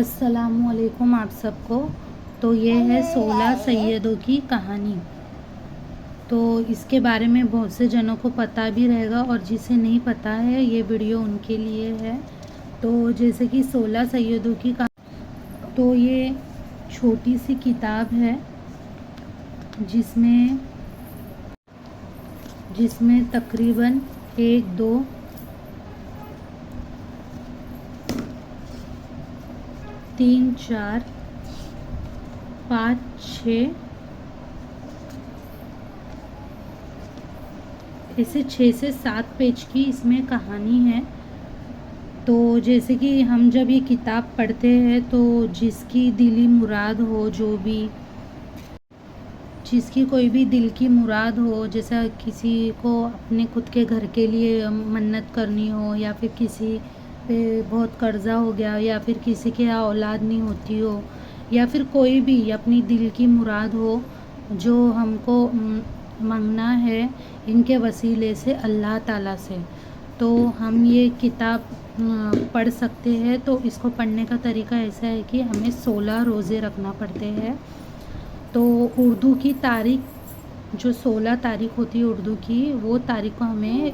अस्सलामुअलैकुम आप सबको। तो ये है 16 सैयदों की कहानी। तो इसके बारे में बहुत से जनों को पता भी रहेगा और जिसे नहीं पता है ये वीडियो उनके लिए है। तो जैसे कि 16 सैयदों की कहानी, तो ये छोटी सी किताब है जिसमें तकरीबन 1 2 3 4 5 6 ऐसे 6 से 7 पेज की इसमें कहानी है। तो जैसे कि हम जब ये किताब पढ़ते हैं तो जिसकी दिली मुराद हो, जिसकी कोई भी दिल की मुराद हो, जैसा किसी को अपने खुद के घर के लिए मन्नत करनी हो, या फिर किसी पे बहुत कर्जा हो गया, या फिर किसी के यहाँ औलाद नहीं होती हो, या फिर कोई भी अपनी दिल की मुराद हो जो हमको मांगना है इनके वसीले से अल्लाह ताला से, तो हम ये किताब पढ़ सकते हैं। तो इसको पढ़ने का तरीका ऐसा है कि हमें 16 रोज़े रखना पड़ते हैं। तो उर्दू की तारीख जो 16 तारीख होती है उर्दू की, वो तारीख को हमें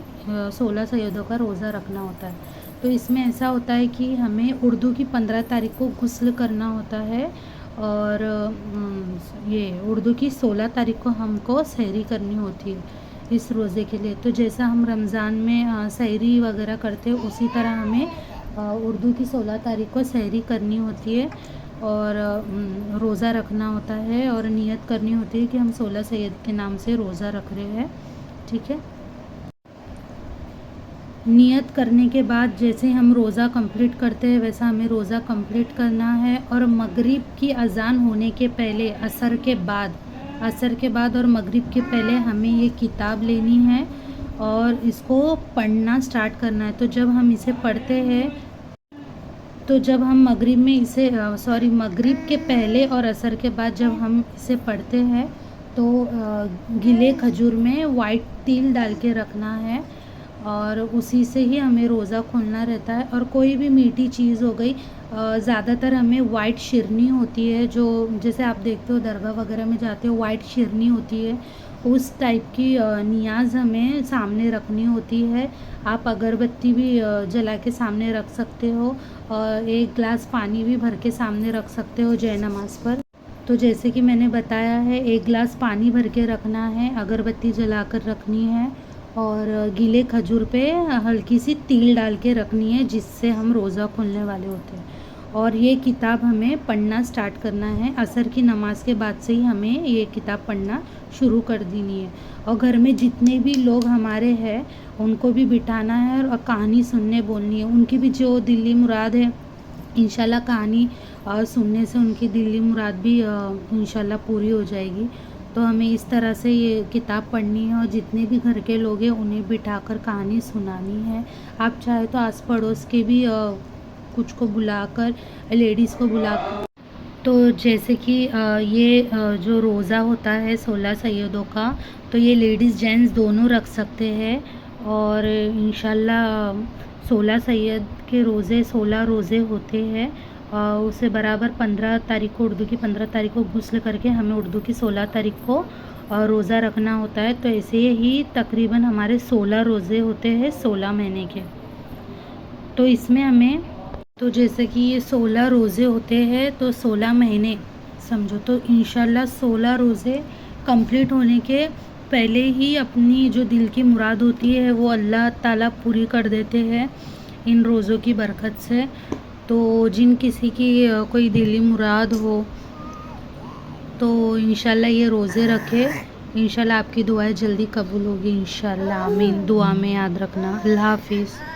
16 सैयदों का रोज़ा रखना होता है। तो इसमें ऐसा होता है कि हमें उर्दू की 15 तारीख को गुस्ल करना होता है, और ये उर्दू की 16 तारीख को हमको सहरी करनी होती है इस रोज़े के लिए। तो जैसा हम रमज़ान में सहरी वगैरह करते हैं, उसी तरह हमें उर्दू की 16 तारीख को सहरी करनी होती है और रोज़ा रखना होता है, और नियत करनी होती है कि हम 16 सैयद के नाम से रोज़ा रख रहे हैं। ठीक है। नियत करने के बाद जैसे हम रोज़ा कंप्लीट करते हैं वैसा हमें रोज़ा कंप्लीट करना है, और मगरिब की अज़ान होने के पहले, असर के बाद और मगरिब के पहले हमें ये किताब लेनी है और इसको पढ़ना स्टार्ट करना है। तो जब हम इसे पढ़ते हैं, तो जब हम मगरिब के पहले और असर के बाद जब हम इसे पढ़ते हैं तो गीले खजूर में वाइट तिल डाल के रखना है, और उसी से ही हमें रोज़ा खोलना रहता है। और कोई भी मीठी चीज़ हो गई, ज़्यादातर हमें वाइट शिरनी होती है, जो जैसे आप देखते हो दरगाह वगैरह में जाते हो वाइट शिरनी होती है, उस टाइप की नियाज़ हमें सामने रखनी होती है। आप अगरबत्ती भी जला के सामने रख सकते हो, और 1 गिलास पानी भी भर के सामने रख सकते हो जय नमाज़ पर। तो जैसे कि मैंने बताया है, 1 गिलास पानी भर के रखना है, अगरबत्ती जलाकर रखनी है, और गीले खजूर पे हल्की सी तिल डाल के रखनी है, जिससे हम रोज़ा खोलने वाले होते हैं। और ये किताब हमें पढ़ना स्टार्ट करना है, असर की नमाज़ के बाद से ही हमें ये किताब पढ़ना शुरू कर देनी है। और घर में जितने भी लोग हमारे हैं उनको भी बिठाना है और कहानी सुनने बोलनी है। उनकी भी जो दिली मुराद है, इंशाल्लाह कहानी सुनने से उनकी दिली मुराद भी इंशाल्लाह पूरी हो जाएगी। तो हमें इस तरह से ये किताब पढ़नी है, और जितने भी घर के लोग हैं उन्हें बिठाकर कहानी सुनानी है। आप चाहे तो आस पड़ोस के भी कुछ को बुलाकर, लेडीज़ को बुलाकर। तो जैसे कि ये जो रोज़ा होता है 16 सैयदों का, तो ये लेडीज़ जेंट्स दोनों रख सकते हैं। और इंशाल्लाह 16 सैयद के रोज़े 16 रोज़े होते हैं। उसे बराबर 15 तारीख को, उर्दू की 15 तारीख को गुस्ल करके हमें उर्दू की 16 तारीख को रोज़ा रखना होता है। तो ऐसे ही तकरीबन हमारे 16 रोज़े होते हैं 16 महीने के। तो इसमें हमें, तो जैसे कि ये 16 रोज़े होते हैं तो 16 महीने समझो, तो इंशाल्लाह 16 रोज़े कंप्लीट होने के पहले ही अपनी जो दिल की मुराद होती है वो अल्लाह ताला पूरी कर देते हैं इन रोज़ों की बरकत से। तो जिन किसी की कोई दिली मुराद हो तो इंशाल्लाह ये रोज़े रखे, इंशाल्लाह आपकी दुआएं जल्दी कबूल होगी इंशाल्लाह। आमीन। दुआ में याद रखना। अल्लाह हाफिज़।